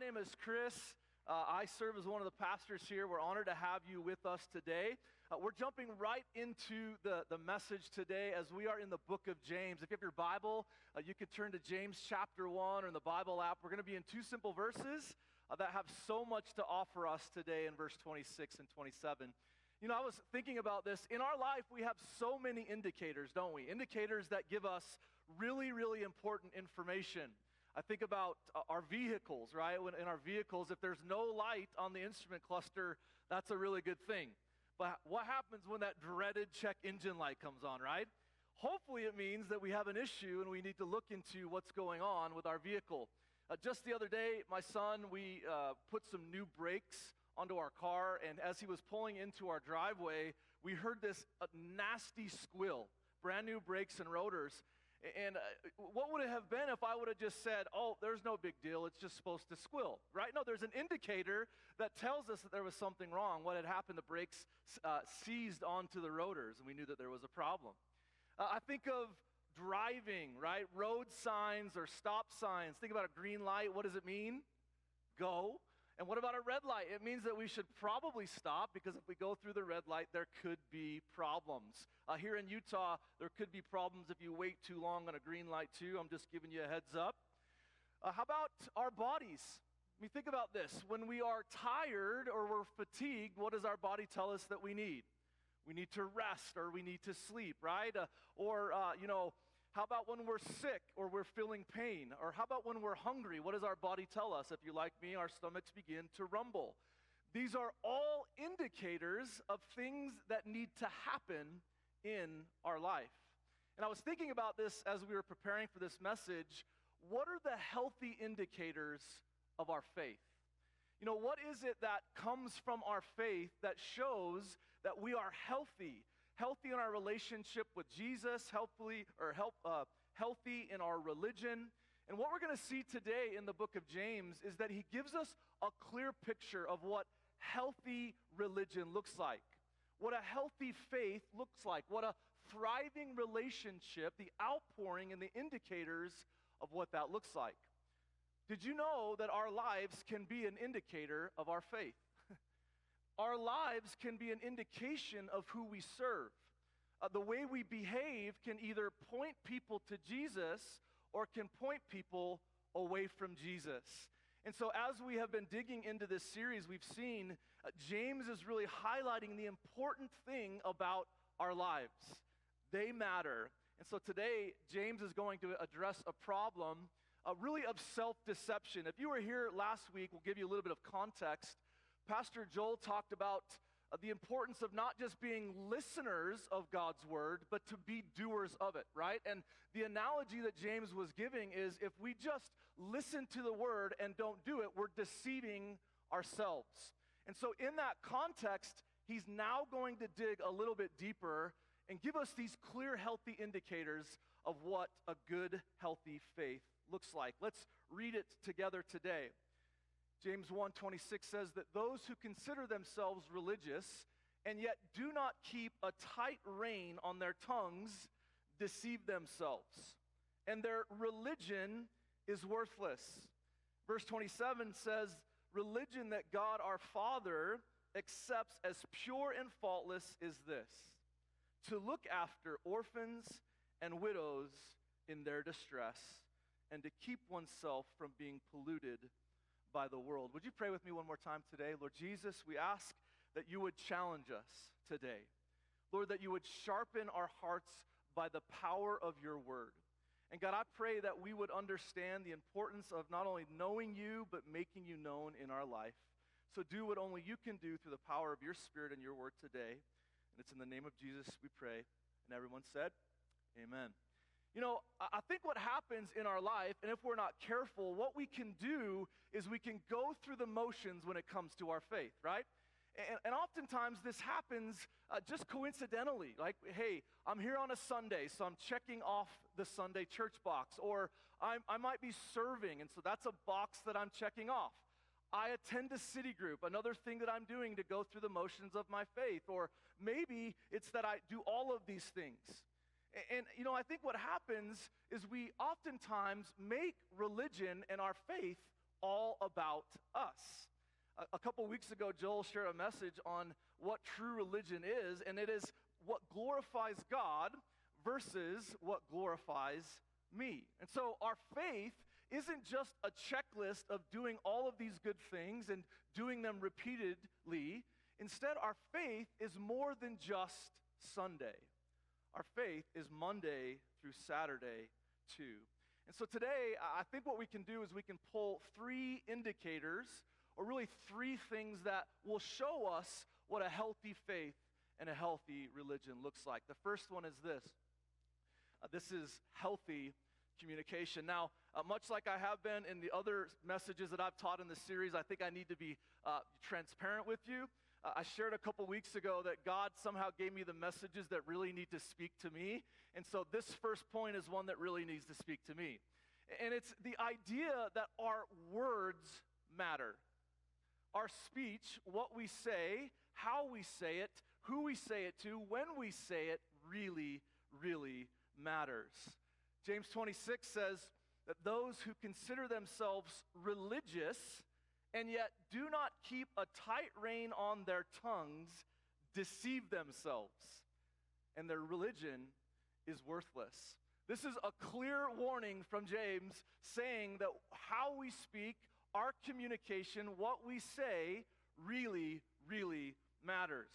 name is Chris. I serve as one of the pastors here. We're honored to have you with us today. We're jumping right into the message today as we are in the book of James. If you have your Bible, you could turn to James chapter 1 or in the Bible app. We're going to be in two simple verses that have so much to offer us today in verse 26 and 27. You know, I was thinking about this. In our life, we have so many indicators, don't we? Indicators that give us really, really important information. I think about our vehicles, right? In our vehicles, if there's no light on the instrument cluster, that's a really good thing. But what happens when that dreaded check engine light comes on, right? Hopefully it means that we have an issue and we need to look into what's going on with our vehicle. Just the other day, my son, we put some new brakes onto our car, and as he was pulling into our driveway, we heard this nasty squeal, brand new brakes and rotors. And what would it have been if I would have just said, oh, there's no big deal, it's just supposed to squeal, right? No, there's an indicator that tells us that there was something wrong. What had happened, the brakes seized onto the rotors, and we knew that there was a problem. I think of driving, right? Road signs or stop signs. Think about a green light. What does it mean? Go. And what about a red light? It means that we should probably stop, because if we go through the red light, there could be problems. Here in Utah, there could be problems if you wait too long on a green light too. I'm just giving you a heads up. How about our bodies? I mean, think about this. When we are tired or we're fatigued, what does our body tell us that we need? We need to rest or we need to sleep, right? How about when we're sick or we're feeling pain? Or how about when we're hungry? What does our body tell us? If you're like me, our stomachs begin to rumble. These are all indicators of things that need to happen in our life. And I was thinking about this as we were preparing for this message. What are the healthy indicators of our faith? You know, what is it that comes from our faith that shows that we are healthy in our relationship with Jesus, healthy in our religion? And what we're going to see today in the book of James is that he gives us a clear picture of what healthy religion looks like, what a healthy faith looks like, what a thriving relationship, the outpouring and the indicators of what that looks like. Did you know that our lives can be an indicator of our faith? Our lives can be an indication of who we serve. The way we behave can either point people to Jesus or can point people away from Jesus. And so as we have been digging into this series, we've seen James is really highlighting the important thing about our lives. They matter. And so today, James is going to address a problem really of self-deception. If you were here last week, we'll give you a little bit of context. Pastor Joel talked about the importance of not just being listeners of God's word, but to be doers of it, right? And the analogy that James was giving is if we just listen to the word and don't do it, we're deceiving ourselves. And so in that context, he's now going to dig a little bit deeper and give us these clear, healthy indicators of what a good, healthy faith looks like. Let's read it together today. James 1:26 says that those who consider themselves religious and yet do not keep a tight rein on their tongues deceive themselves, and their religion is worthless. Verse 27 says, religion that God our Father accepts as pure and faultless is this: to look after orphans and widows in their distress, and to keep oneself from being polluted by the world. Would you pray with me one more time today? Lord Jesus, we ask that you would challenge us today. Lord, that you would sharpen our hearts by the power of your word. And God, I pray that we would understand the importance of not only knowing you, but making you known in our life. So do what only you can do through the power of your Spirit and your word today. And it's in the name of Jesus we pray. And everyone said, amen. You know, I think what happens in our life, and if we're not careful, what we can do is we can go through the motions when it comes to our faith, right? And oftentimes this happens just coincidentally. Like, hey, I'm here on a Sunday, so I'm checking off the Sunday church box. Or I might be serving, and so that's a box that I'm checking off. I attend a city group, another thing that I'm doing to go through the motions of my faith. Or maybe it's that I do all of these things. And, you know, I think what happens is we oftentimes make religion and our faith all about us. A couple weeks ago, Joel shared a message on what true religion is, and it is what glorifies God versus what glorifies me. And so our faith isn't just a checklist of doing all of these good things and doing them repeatedly. Instead, our faith is more than just Sunday. Our faith is Monday through Saturday too. And so today, I think what we can do is we can pull three indicators, or really three things that will show us what a healthy faith and a healthy religion looks like. The first one is this. This is healthy communication. Now, much like I have been in the other messages that I've taught in this series, I think I need to be transparent with you. I shared a couple weeks ago that God somehow gave me the messages that really need to speak to me. And so this first point is one that really needs to speak to me. And it's the idea that our words matter. Our speech, what we say, how we say it, who we say it to, when we say it, really, really matters. James 26 says that those who consider themselves religious and yet do not keep a tight rein on their tongues deceive themselves, and their religion is worthless. This is a clear warning from James saying that how we speak, our communication, what we say, really, really matters.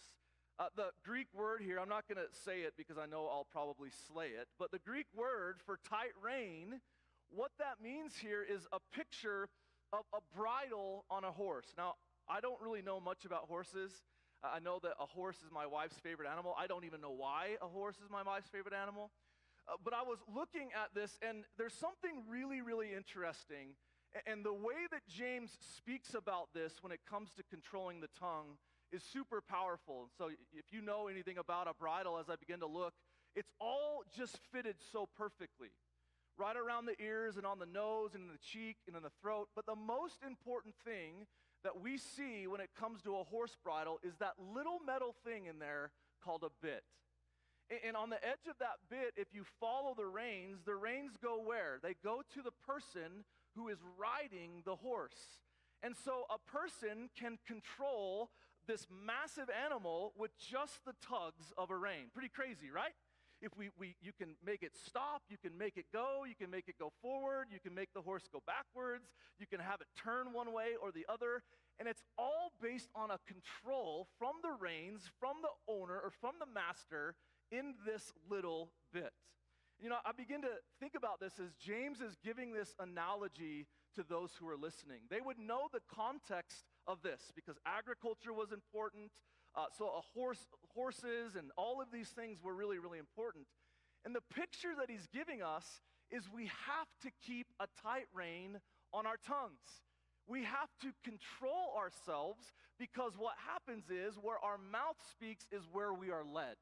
The Greek word here, I'm not going to say it because I know I'll probably slay it, but the Greek word for tight rein, what that means here is a picture of a bridle on a horse. Now, I don't really know much about horses. I know that a horse is my wife's favorite animal. I don't even know why a horse is my wife's favorite animal. But I was looking at this, and there's something really, really interesting. And the way that James speaks about this when it comes to controlling the tongue is super powerful. So if you know anything about a bridle, as I begin to look, it's all just fitted so perfectly. Right around the ears and on the nose and in the cheek and in the throat. But the most important thing that we see when it comes to a horse bridle is that little metal thing in there called a bit. And on the edge of that bit, if you follow the reins go where? They go to the person who is riding the horse. And so a person can control this massive animal with just the tugs of a rein. Pretty crazy, right? If you can make it stop, you can make it go, you can make it go forward, you can make the horse go backwards, you can have it turn one way or the other, and it's all based on a control from the reins, from the owner, or from the master in this little bit. You know, I begin to think about this as James is giving this analogy to those who are listening. They would know the context of this because agriculture was important. So horses and all of these things were really, really important. And the picture that he's giving us is we have to keep a tight rein on our tongues. We have to control ourselves because what happens is where our mouth speaks is where we are led.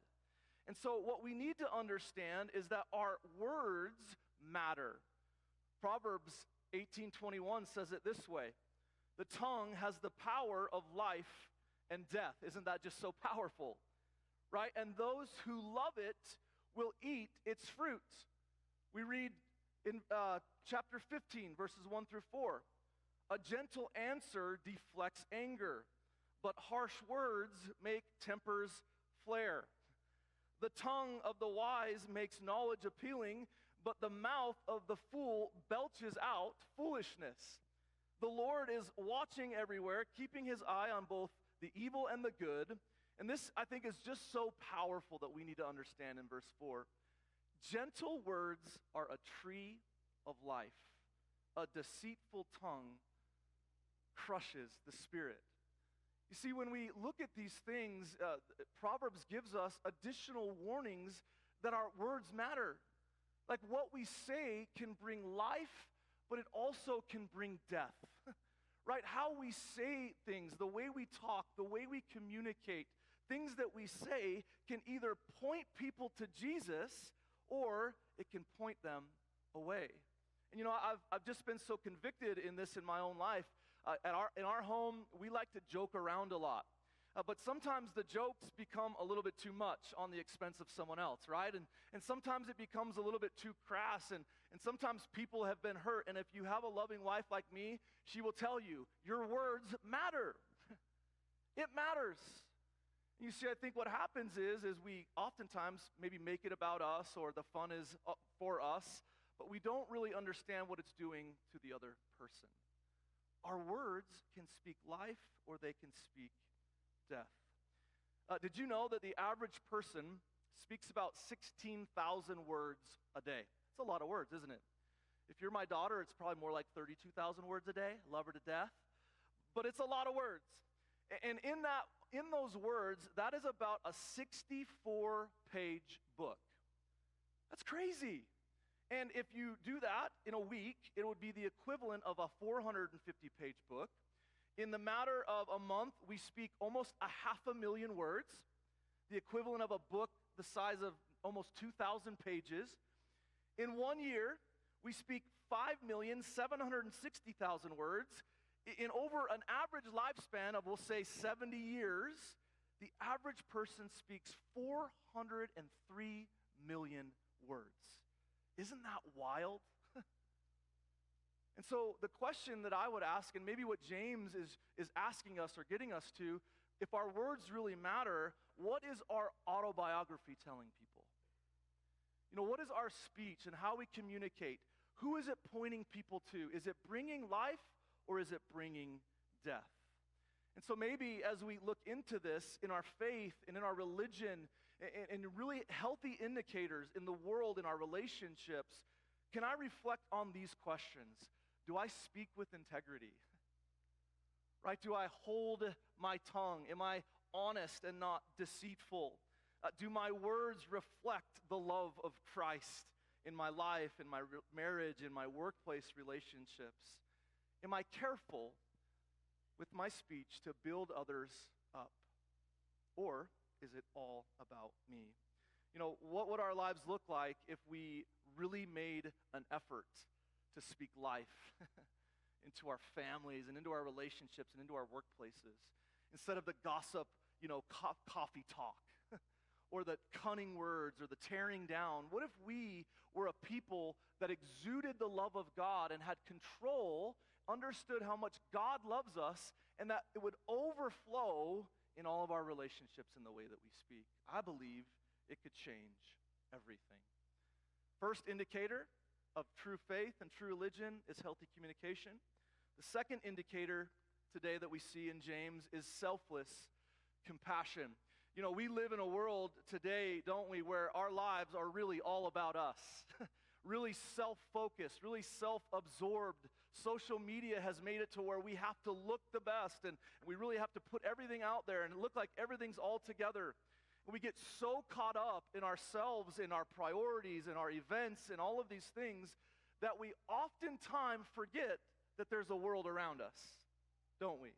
And so what we need to understand is that our words matter. Proverbs 18:21 says it this way: the tongue has the power of life and death. Isn't that just so powerful? Right? And those who love it will eat its fruit. We read in chapter 15, verses 1 through 4. A gentle answer deflects anger, but harsh words make tempers flare. The tongue of the wise makes knowledge appealing, but the mouth of the fool belches out foolishness. The Lord is watching everywhere, keeping his eye on both the evil and the good. And this, I think, is just so powerful that we need to understand in verse 4. Gentle words are a tree of life. A deceitful tongue crushes the spirit. You see, when we look at these things, Proverbs gives us additional warnings that our words matter. Like what we say can bring life, but it also can bring death. Right? How we say things, the way we talk, the way we communicate, things that we say can either point people to Jesus or it can point them away. And you know, I've just been so convicted in this in my own life. In our home, we like to joke around a lot. But sometimes the jokes become a little bit too much on the expense of someone else, right? And sometimes it becomes a little bit too crass, and And sometimes people have been hurt, and if you have a loving wife like me, she will tell you, your words matter. It matters. You see, I think what happens is we oftentimes maybe make it about us, or the fun is for us, but we don't really understand what it's doing to the other person. Our words can speak life, or they can speak death. Did you know that the average person speaks about 16,000 words a day? It's a lot of words, isn't it? If you're my daughter, it's probably more like 32,000 words a day. Love her to death. But it's a lot of words. And in those words, that is about a 64-page book. That's crazy. And if you do that in a week, it would be the equivalent of a 450-page book. In the matter of a month, we speak almost 500,000 words, the equivalent of a book the size of almost 2,000 pages. In 1 year, we speak 5,760,000 words. In over an average lifespan of, we'll say, 70 years, the average person speaks 403 million words. Isn't that wild? And so the question that I would ask, and maybe what James is asking us or getting us to, if our words really matter, what is our autobiography telling people? You know, what is our speech and how we communicate? Who is it pointing people to? Is it bringing life, or is it bringing death? And so maybe as we look into this in our faith and in our religion and really healthy indicators in the world, in our relationships, can I reflect on these questions? Do I speak with integrity? Right? Do I hold my tongue? Am I honest and not deceitful? Do my words reflect the love of Christ in my life, in my marriage, in my workplace relationships? Am I careful with my speech to build others up? Or is it all about me? You know, what would our lives look like if we really made an effort to speak life into our families and into our relationships and into our workplaces, instead of the gossip, coffee talk, or the cunning words, or the tearing down? What if we were a people that exuded the love of God and had control, understood how much God loves us, and that it would overflow in all of our relationships in the way that we speak? I believe it could change everything. First indicator of true faith and true religion is healthy communication. The second indicator today that we see in James is selfless compassion. You know, we live in a world today, don't we, where our lives are really all about us. Really self-focused, really self-absorbed. Social media has made it to where we have to look the best, and we really have to put everything out there and look like everything's all together. We get so caught up in ourselves, in our priorities, in our events, and all of these things that we oftentimes forget that there's a world around us, don't we?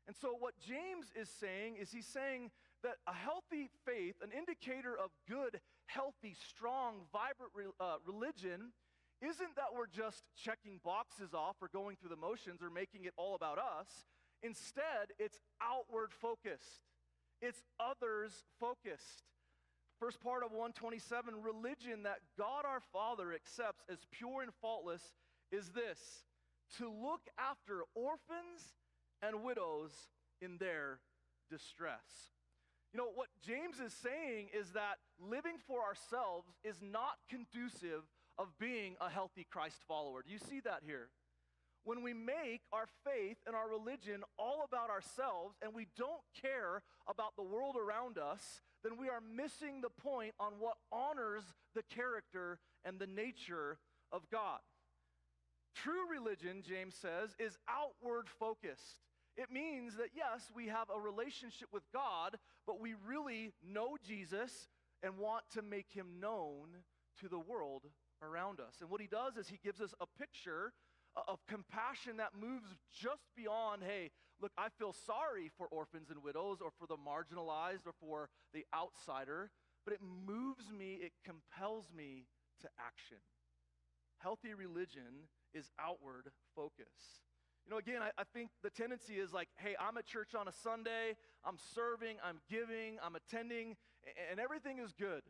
And so what James is saying is he's saying that a healthy faith, an indicator of good, healthy, strong, vibrant religion, isn't that we're just checking boxes off or going through the motions or making it all about us. Instead, it's outward focused. It's others focused. First part of 127, religion that God our Father accepts as pure and faultless is this: to look after orphans and widows in their distress. You know, what James is saying is that living for ourselves is not conducive of being a healthy Christ follower. Do you see that here? When we make our faith and our religion all about ourselves and we don't care about the world around us, then we are missing the point on what honors the character and the nature of God. True religion, James says, is outward focused. It means that, yes, we have a relationship with God, but we really know Jesus and want to make him known to the world around us. And what he does is he gives us a picture of compassion that moves just beyond, hey, look, I feel sorry for orphans and widows or for the marginalized or for the outsider, but it moves me, it compels me to action. Healthy religion is outward focus. You know, again, I think the tendency is like, hey, I'm at church on a Sunday, I'm serving, I'm giving, I'm attending, and everything is good.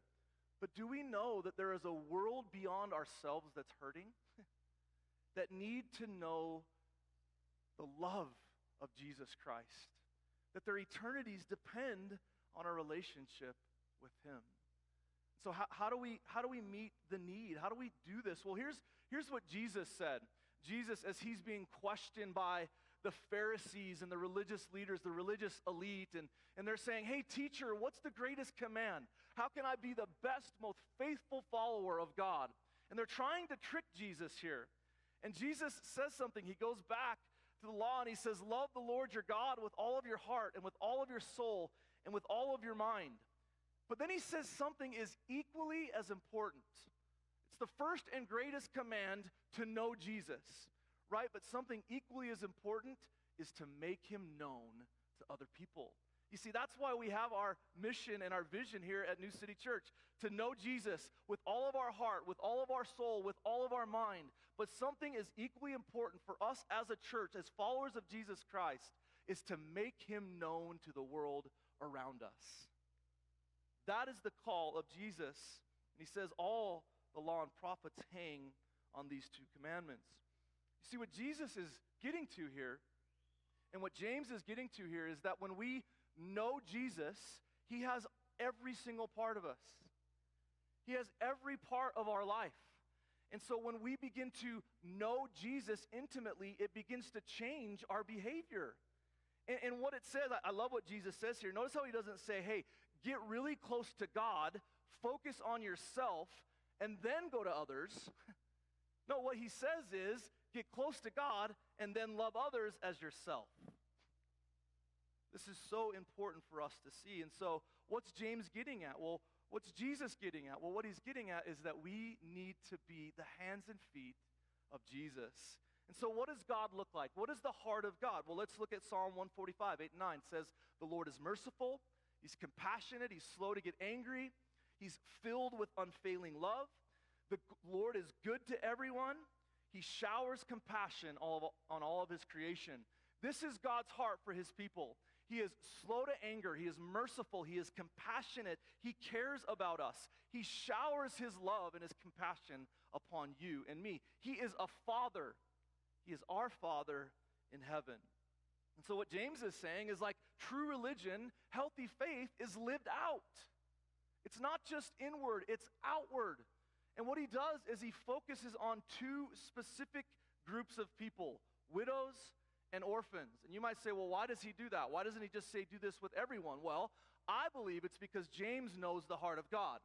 But do we know that there is a world beyond ourselves that's hurting, that need to know the love of Jesus Christ, that their eternities depend on our relationship with him? So how do we meet the need? How do we do this? Well, here's what Jesus said. Jesus, as he's being questioned by the Pharisees and the religious leaders, the religious elite, and they're saying, hey, teacher, what's the greatest command? How can I be the best, most faithful follower of God? And they're trying to trick Jesus here. And Jesus says something. He goes back to the law and he says, love the Lord your God with all of your heart and with all of your soul and with all of your mind. But then he says something is equally as important. It's the first and greatest command to know Jesus, right? But something equally as important is to make him known to other people. You see, that's why we have our mission and our vision here at New City Church, to know Jesus with all of our heart, with all of our soul, with all of our mind. But something is equally important for us as a church, as followers of Jesus Christ, is to make him known to the world around us. That is the call of Jesus. And he says all the law and prophets hang on these two commandments. You see, what Jesus is getting to here, and what James is getting to here, is that when we know Jesus, he has every single part of us. He has every part of our life. And so when we begin to know Jesus intimately, it begins to change our behavior. And what it says, I love what Jesus says here. Notice how he doesn't say, hey, get really close to God, focus on yourself, and then go to others. No, what he says is, get close to God, and then love others as yourself. This is so important for us to see. And so, what's James getting at? Well, what's Jesus getting at? Well, what he's getting at is that we need to be the hands and feet of Jesus. And so what does God look like? What is the heart of God? Well, let's look at Psalm 145, 8 and 9. It says, the Lord is merciful, he's compassionate, he's slow to get angry, he's filled with unfailing love. The Lord is good to everyone. He showers compassion on all of his creation. This is God's heart for his people. He is slow to anger. He is merciful. He is compassionate. He cares about us. He showers his love and his compassion upon you and me. He is a father. He is our Father in heaven. And so what James is saying is, like, true religion, healthy faith is lived out. It's not just inward, it's outward. And what he does is he focuses on two specific groups of people, widows and orphans. And you might say, well, why does he do that? Why doesn't he just say do this with everyone? Well, I believe it's because James knows the heart of God.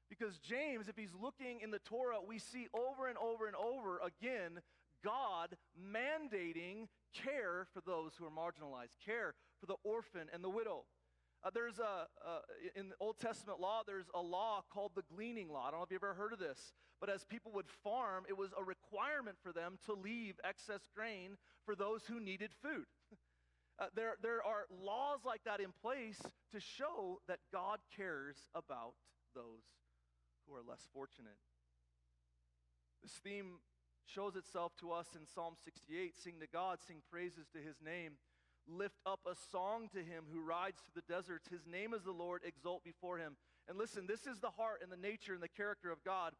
Because James, if he's looking in the Torah, we see over and over and over again God mandating care for those who are marginalized, care for the orphan and the widow. In the Old Testament law, there's a law called the gleaning law. I don't know if you've ever heard of this, but as people would farm, it was a requirement for them to leave excess grain for those who needed food. There are laws like that in place to show that God cares about those who are less fortunate. This theme shows itself to us in Psalm 68. Sing to God, sing praises to his name. Lift up a song to him who rides through the deserts. His name is the Lord, exult before him. And listen, this is the heart and the nature and the character of God.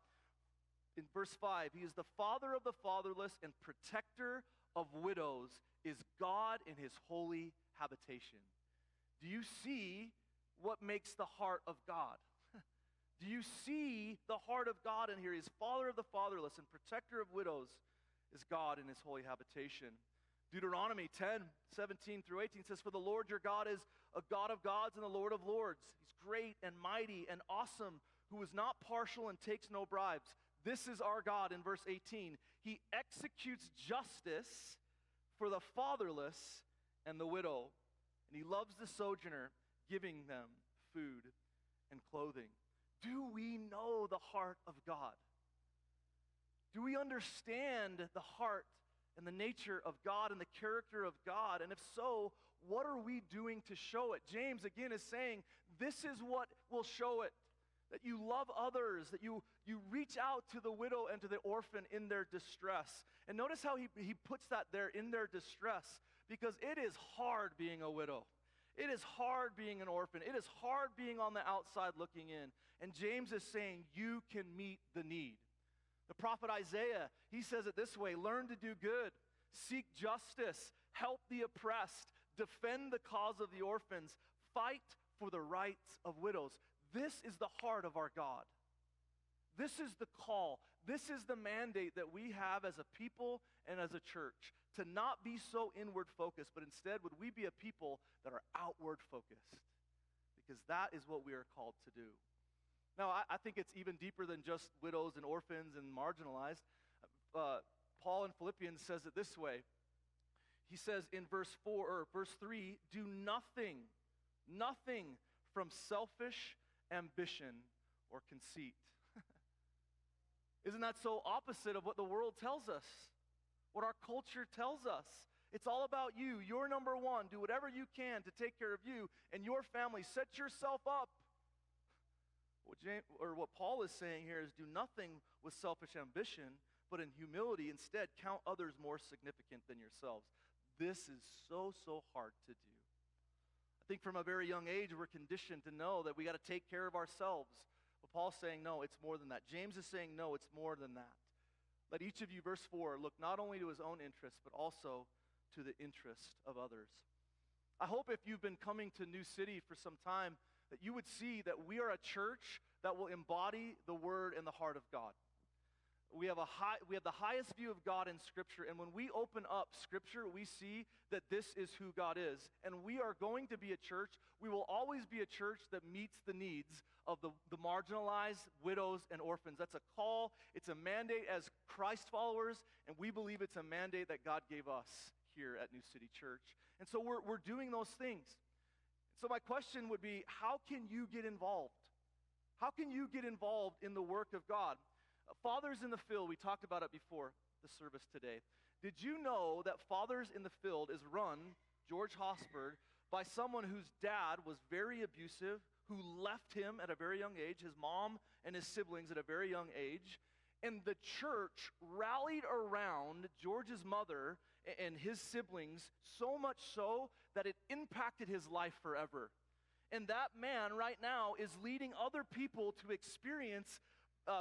In verse 5, he is the father of the fatherless and protector of widows, is God in his holy habitation. Do you see what makes the heart of God? Do you see the heart of God in here? He's father of the fatherless and protector of widows, is God in his holy habitation. Deuteronomy 10, 17 through 18 says, for the Lord your God is a God of gods and the Lord of lords. He's great and mighty and awesome, who is not partial and takes no bribes. This is our God in verse 18. He executes justice for the fatherless and the widow, and he loves the sojourner, giving them food and clothing. Do we know the heart of God? Do we understand the heart and the nature of God and the character of God? And if so, what are we doing to show it? James again is saying, this is what will show it. That you love others, that you reach out to the widow and to the orphan in their distress. And notice how he puts that there, in their distress, because it is hard being a widow. It is hard being an orphan. It is hard being on the outside looking in. And James is saying you can meet the need. The prophet Isaiah, he says it this way: learn to do good, seek justice, help the oppressed, defend the cause of the orphans, fight for the rights of widows. This is the heart of our God. This is the call. This is the mandate that we have as a people and as a church, to not be so inward focused, but instead would we be a people that are outward focused, because that is what we are called to do. Now, I think it's even deeper than just widows and orphans and marginalized. Paul in Philippians says it this way. He says in verse 3, do nothing from selfish ambition or conceit. Isn't that so opposite of what the world tells us? What our culture tells us? It's all about you. You're number one. Do whatever you can to take care of you and your family. Set yourself up. What Paul is saying here is do nothing with selfish ambition, but in humility instead count others more significant than yourselves. This is so hard to do. I think from a very young age we're conditioned to know that we got to take care of ourselves. But Paul's saying no, it's more than that. James is saying no, it's more than that. Let each of you, verse 4, look not only to his own interests, but also to the interest of others. I hope if you've been coming to New City for some time, that you would see that we are a church that will embody the Word and the heart of God. We have the highest view of God in Scripture, and when we open up Scripture, we see that this is who God is. And we are going to be a church, we will always be a church that meets the needs of the marginalized, widows, and orphans. That's a call, it's a mandate as Christ followers, and we believe it's a mandate that God gave us here at New City Church. And so we're doing those things. So my question would be, how can you get involved? How can you get involved in the work of God? Fathers in the Field, we talked about it before the service today. Did you know that Fathers in the Field is run, George Hosford, by someone whose dad was very abusive, who left him at a very young age, his mom and his siblings at a very young age, and the church rallied around George's mother and his siblings so much so that it impacted his life forever. And that man right now is leading other people to experience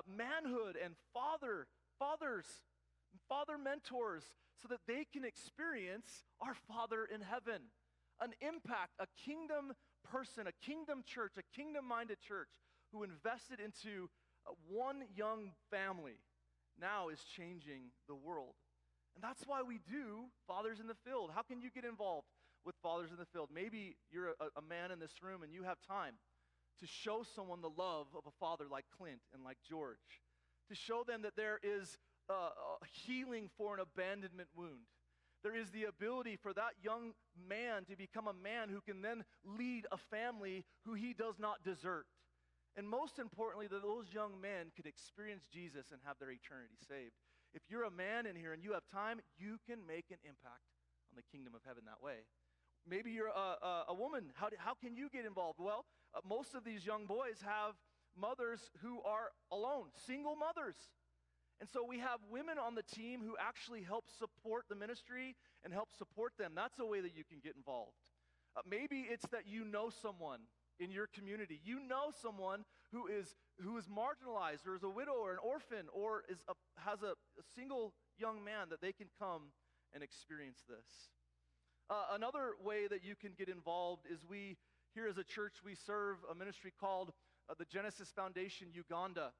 manhood and father mentors, so that they can experience our Father in heaven. An impact, a kingdom person, a kingdom church, a kingdom-minded church who invested into one young family now is changing the world. And that's why we do Fathers in the Field. How can you get involved with Fathers in the Field? Maybe you're a man in this room and you have time to show someone the love of a father like Clint and like George, to show them that there is healing for an abandonment wound. There is the ability for that young man to become a man who can then lead a family who he does not desert. And most importantly, that those young men could experience Jesus and have their eternity saved. If you're a man in here and you have time, you can make an impact on the kingdom of heaven that way. Maybe you're a woman. How can you get involved? Well, most of these young boys have mothers who are alone, single mothers. And so we have women on the team who actually help support the ministry and help support them. That's a way that you can get involved. Maybe it's that you know someone in your community. You know someone who is marginalized, or is a widow or an orphan, or has a single young man that they can come and experience this. Another way that you can get involved is here as a church, we serve a ministry called the Genesis Foundation Uganda.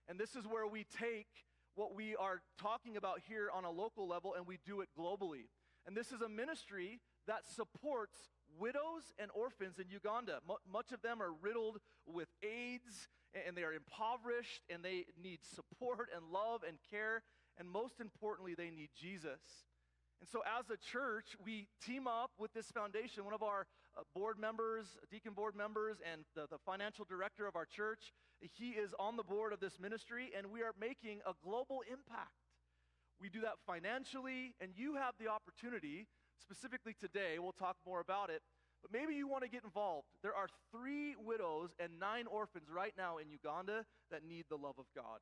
And this is where we take what we are talking about here on a local level and we do it globally. And this is a ministry that supports widows and orphans in Uganda. Much of them are riddled with AIDS, and they are impoverished, and they need support and love and care, and most importantly, they need Jesus. And so as a church, we team up with this foundation. One of our board members, deacon board members, and the financial director of our church, he is on the board of this ministry, and we are making a global impact. We do that financially, and you have the opportunity, specifically today, we'll talk more about it, but maybe you want to get involved. There are 3 widows and 9 orphans right now in Uganda that need the love of God.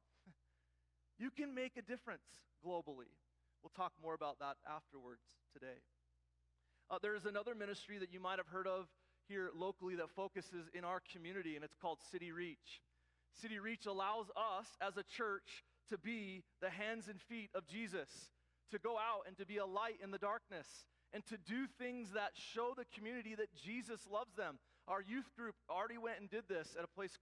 You can make a difference globally. We'll talk more about that afterwards today. There's another ministry that you might have heard of here locally that focuses in our community, and it's called City Reach. City Reach allows us as a church to be the hands and feet of Jesus, to go out and to be a light in the darkness, and to do things that show the community that Jesus loves them. Our youth group already went and did this at a place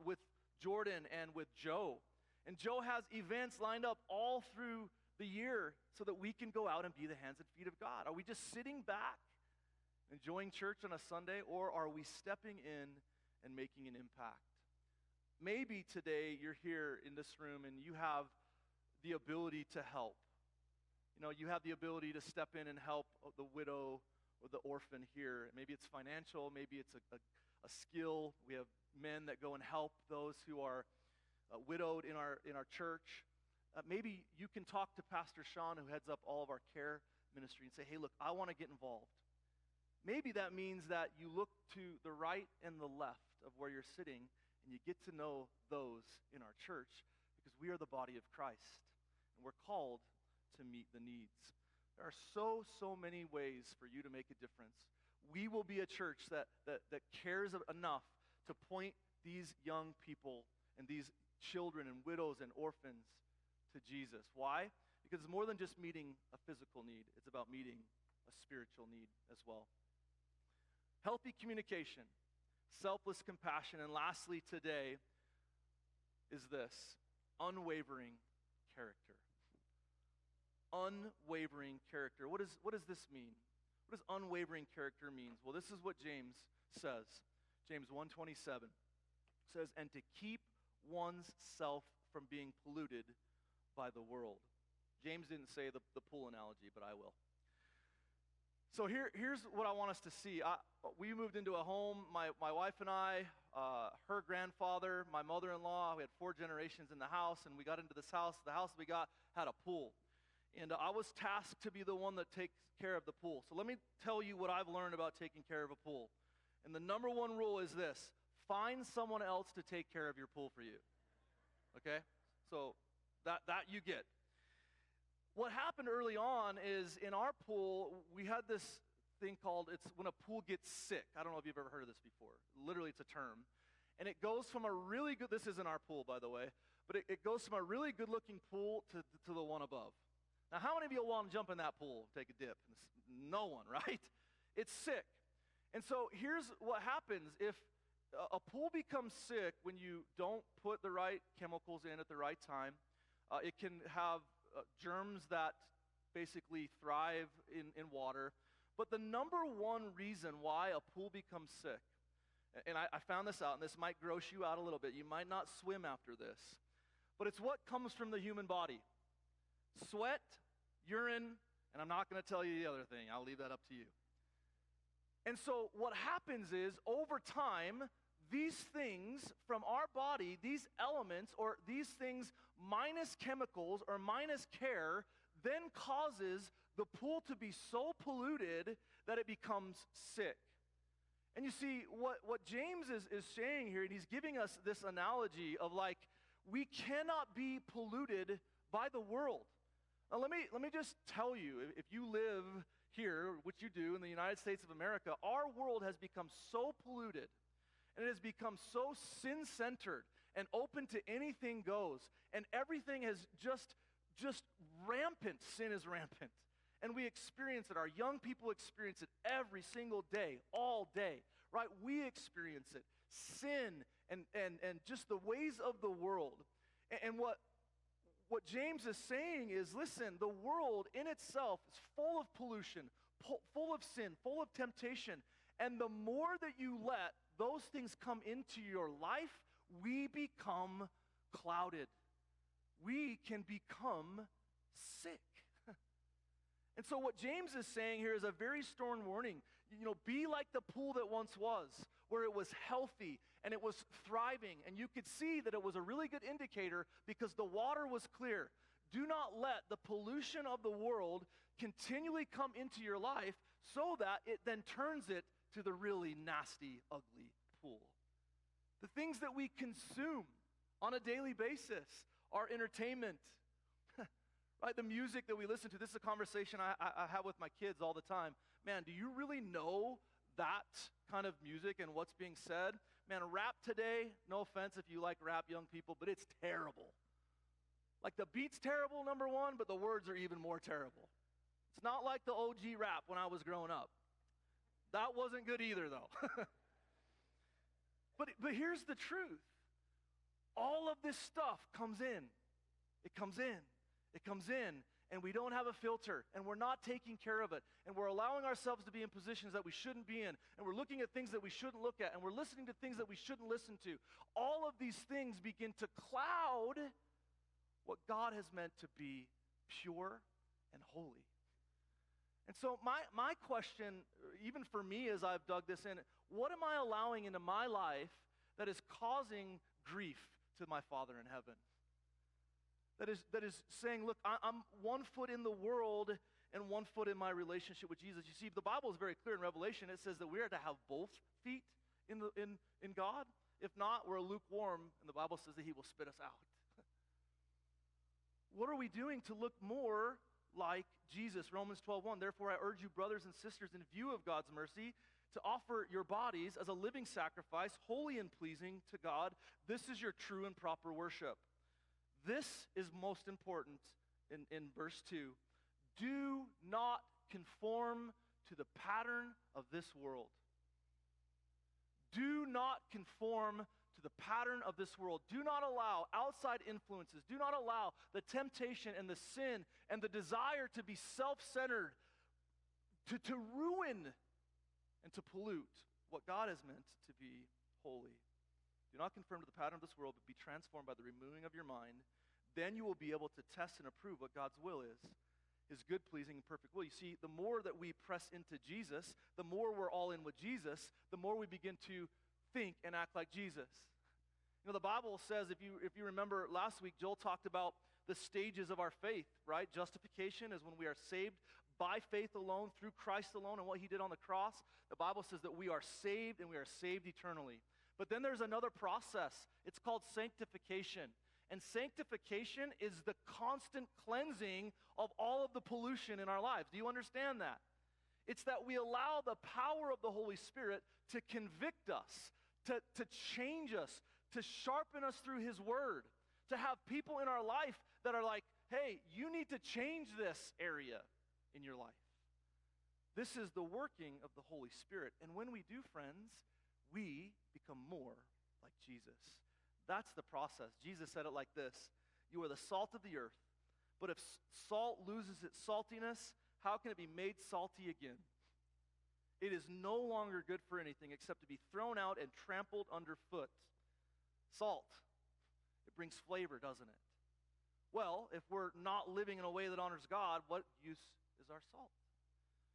with Jordan and with Joe. And Joe has events lined up all through the year so that we can go out and be the hands and feet of God. Are we just sitting back, enjoying church on a Sunday, or are we stepping in and making an impact? Maybe today you're here in this room and you have the ability to help. You know, you have the ability to step in and help the widow or the orphan here. Maybe it's financial, maybe it's a skill. We have men that go and help those who are widowed in our church. Maybe you can talk to Pastor Sean, who heads up all of our care ministry, and say, hey, look, I want to get involved. Maybe that means that you look to the right and the left of where you're sitting, and you get to know those in our church, because we are the body of Christ, and we're called to meet the needs. There are so many ways for you to make a difference. We will be a church that cares enough to point these young people and these children and widows and orphans to Jesus. Why? Because it's more than just meeting a physical need. It's about meeting a spiritual need as well. Healthy communication, selfless compassion, and lastly today is this: unwavering character. Unwavering character. What does this mean? What does unwavering character mean? Well, this is what James says. James 1:27 says, and to keep one's self from being polluted by the world. James didn't say the pool analogy, but I will. So here's what I want us to see. We moved into a home, my wife and I, her grandfather, my mother-in-law. We had 4 generations in the house, and we got into this house. The house we got had a pool. And I was tasked to be the one that takes care of the pool. So let me tell you what I've learned about taking care of a pool. And the number one rule is this: find someone else to take care of your pool for you. Okay? So that you get. What happened early on is in our pool, we had this thing called, it's when a pool gets sick. I don't know if you've ever heard of this before. Literally, it's a term. And it goes from a really good, this isn't our pool, by the way, but it goes from a really good-looking pool to the one above. Now, how many of you want to jump in that pool and take a dip? No one, right? It's sick. And so here's what happens. If a pool becomes sick when you don't put the right chemicals in at the right time, it can have germs that basically thrive in water. But the number one reason why a pool becomes sick, and I found this out, and this might gross you out a little bit. You might not swim after this. But it's what comes from the human body. Sweat, urine, and I'm not going to tell you the other thing. I'll leave that up to you. And so what happens is, over time, these things from our body, these elements, or these things minus chemicals or minus care, then causes the pool to be so polluted that it becomes sick. And you see, what James is saying here, and he's giving us this analogy of like, we cannot be polluted by the world. Now let me just tell you, if you live here, which you do in the United States of America, our world has become so polluted, and it has become so sin-centered and open to anything goes, and everything has just rampant. Sin is rampant, and we experience it. Our young people experience it every single day, all day, right? We experience it, sin and just the ways of the world. And what James is saying is, listen, the world in itself is full of pollution, full of sin, full of temptation, and the more that you let those things come into your life, we become clouded. We can become sick. And so what James is saying here is a very stern warning. Be like the pool that once was, where it was healthy and it was thriving, and you could see that it was a really good indicator because the water was clear. Do not let the pollution of the world continually come into your life so that it then turns it to the really nasty, ugly pool. The things that we consume on a daily basis, our entertainment, right? The music that we listen to. This is a conversation I have with my kids all the time. Man, do you really know that kind of music and what's being said? man, rap today, no offense if you like rap, young people, but it's terrible. Like the beat's terrible, number one, but the words are even more terrible. It's not like the OG rap when I was growing up. That wasn't good either, though. But here's the truth. All of this stuff comes in. It comes in. It comes in. And we don't have a filter. And we're not taking care of it. And we're allowing ourselves to be in positions that we shouldn't be in. And we're looking at things that we shouldn't look at. And we're listening to things that we shouldn't listen to. All of these things begin to cloud what God has meant to be pure and holy. And so my question, even for me as I've dug this in, what am I allowing into my life that is causing grief to my Father in heaven? That is saying, look, I'm 1 foot in the world and 1 foot in my relationship with Jesus. You see, the Bible is very clear in Revelation. It says that we are to have both feet in God. If not, we're lukewarm, and the Bible says that he will spit us out. What are we doing to look more like Jesus? Romans 12:1, therefore I urge you, brothers and sisters, in view of God's mercy, to offer your bodies as a living sacrifice, holy and pleasing to God. This is your true and proper worship. This is most important in verse 2. Do not conform to the pattern of this world. Do not conform to the pattern of this world. Do not allow outside influences. Do not allow the temptation and the sin and the desire to be self-centered to ruin and to pollute what God has meant to be holy. Do not conform to the pattern of this world, but be transformed by the renewing of your mind. Then you will be able to test and approve what God's will is, his good, pleasing, and perfect will. You see, the more that we press into Jesus, the more we're all in with Jesus, the more we begin to think and act like Jesus. You know, the Bible says, if you remember last week, Joel talked about the stages of our faith, right? Justification is when we are saved by faith alone, through Christ alone, and what he did on the cross. The Bible says that we are saved, and we are saved eternally. But then there's another process. It's called sanctification. And sanctification is the constant cleansing of all of the pollution in our lives. Do you understand that? It's that we allow the power of the Holy Spirit to convict us, to change us, to sharpen us through his word, to have people in our life that are like, hey, you need to change this area in your life. This is the working of the Holy Spirit. And when we do, friends, we become more like Jesus. That's the process. Jesus said it like this: you are the salt of the earth, but if salt loses its saltiness, how can it be made salty again? It is no longer good for anything except to be thrown out and trampled underfoot. Salt, it brings flavor, doesn't it? Well, if we're not living in a way that honors God, what use is our salt?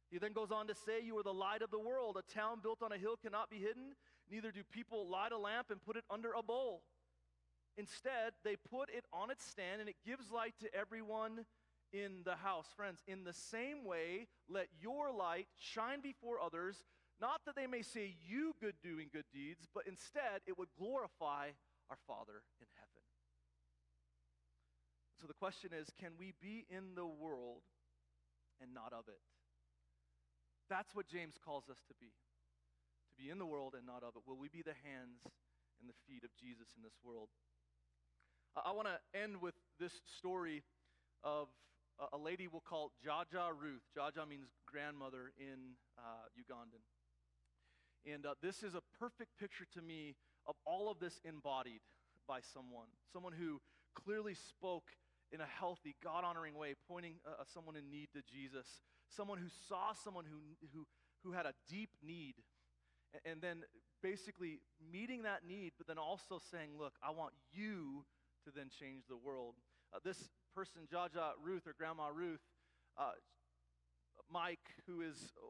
He then goes on to say, you are the light of the world. A town built on a hill cannot be hidden. Neither do people light a lamp and put it under a bowl. Instead, they put it on its stand, and it gives light to everyone in the house. Friends, in the same way, let your light shine before others, not that they may say you good doing good deeds, but instead it would glorify our Father in heaven. So the question is, can we be in the world and not of it? That's what James calls us to be in the world and not of it. Will we be the hands and the feet of Jesus in this world? I want to end with this story of a lady we'll call Jaja Ruth. Jaja means grandmother in Ugandan. And this is a perfect picture to me of all of this embodied by someone who clearly spoke in a healthy, God-honoring way, pointing someone in need to Jesus, someone who saw someone who had a deep need, and then basically meeting that need, but then also saying, look, I want you to then change the world. This person, Jaja Ruth, or Grandma Ruth, Mike, who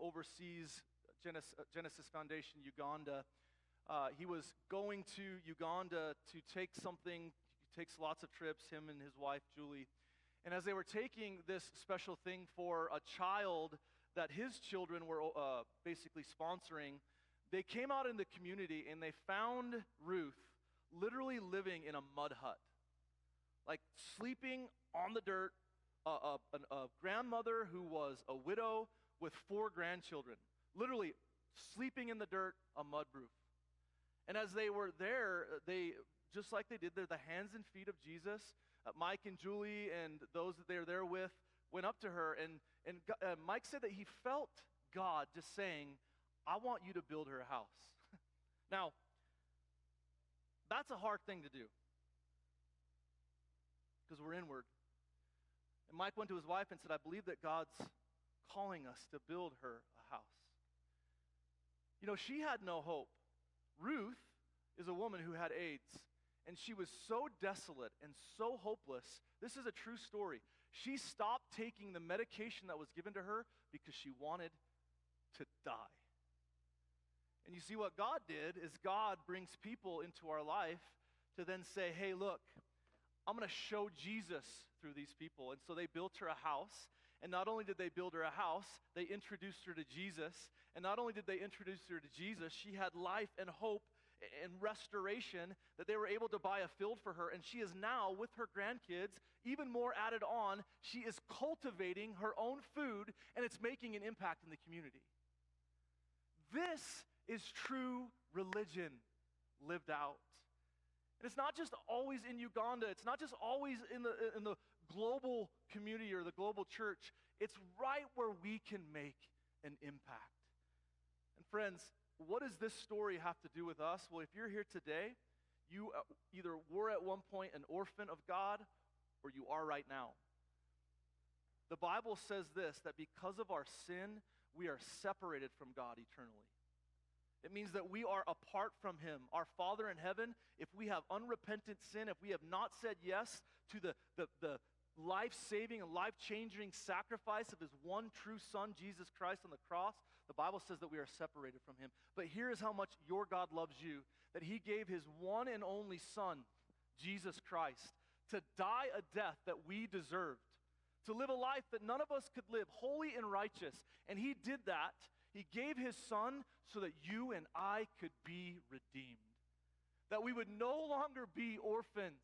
oversees Genesis Foundation Uganda, he was going to Uganda to take something. He takes lots of trips, him and his wife, Julie. And as they were taking this special thing for a child that his children were basically sponsoring, they came out in the community and they found Ruth literally living in a mud hut, like sleeping on the dirt, a grandmother who was a widow with 4 grandchildren, literally sleeping in the dirt, a mud roof. And as they were there, they, just like they did, they're the hands and feet of Jesus. Mike and Julie and those that they were there with went up to her, and Mike said that he felt God just saying, I want you to build her a house. Now, that's a hard thing to do because we're inward. And Mike went to his wife and said, I believe that God's calling us to build her a house. You know, she had no hope. Ruth is a woman who had AIDS, and she was so desolate and so hopeless. This is a true story. She stopped taking the medication that was given to her because she wanted to die. And you see, what God did is God brings people into our life to then say, hey, look, I'm going to show Jesus through these people. And so they built her a house. And not only did they build her a house, they introduced her to Jesus. And not only did they introduce her to Jesus, she had life and hope and restoration that they were able to buy a field for her. And she is now, with her grandkids, even more added on, she is cultivating her own food, and it's making an impact in the community. This is true religion lived out. And it's not just always in Uganda. It's not just always in the global community or the global church. It's right where we can make an impact. And friends, what does this story have to do with us? Well, if you're here today, you either were at one point an orphan of God, or you are right now. The Bible says this, that because of our sin, we are separated from God eternally. It means that we are apart from Him. Our Father in heaven, if we have unrepentant sin, if we have not said yes to the life-saving and life-changing sacrifice of His one true Son, Jesus Christ, on the cross, the Bible says that we are separated from Him. But here is how much your God loves you, that He gave His one and only Son, Jesus Christ, to die a death that we deserved, to live a life that none of us could live, holy and righteous. And He did that. He gave His Son so that you and I could be redeemed, that we would no longer be orphans,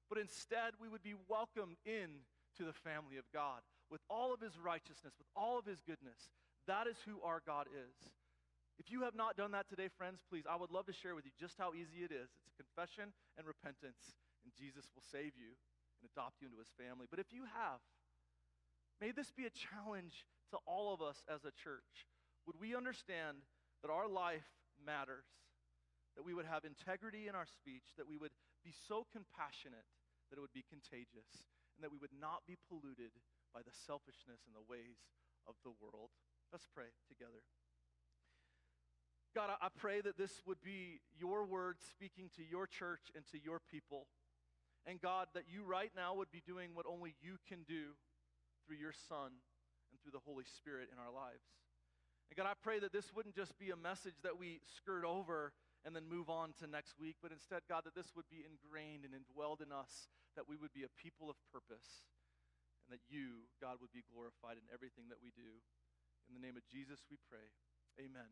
but instead we would be welcomed in to the family of God with all of His righteousness, with all of His goodness. That is who our God is. If you have not done that today, friends, please, I would love to share with you just how easy it is. It's confession and repentance, and Jesus will save you and adopt you into His family. But if you have, may this be a challenge to all of us as a church. Would we understand that our life matters, that we would have integrity in our speech, that we would be so compassionate that it would be contagious, and that we would not be polluted by the selfishness and the ways of the world? Let's pray together. God, I pray that this would be your word speaking to your church and to your people. And God, that you right now would be doing what only you can do through your Son and through the Holy Spirit in our lives. And God, I pray that this wouldn't just be a message that we skirt over and then move on to next week, but instead, God, that this would be ingrained and indwelled in us, that we would be a people of purpose, and that you, God, would be glorified in everything that we do. In the name of Jesus we pray. Amen.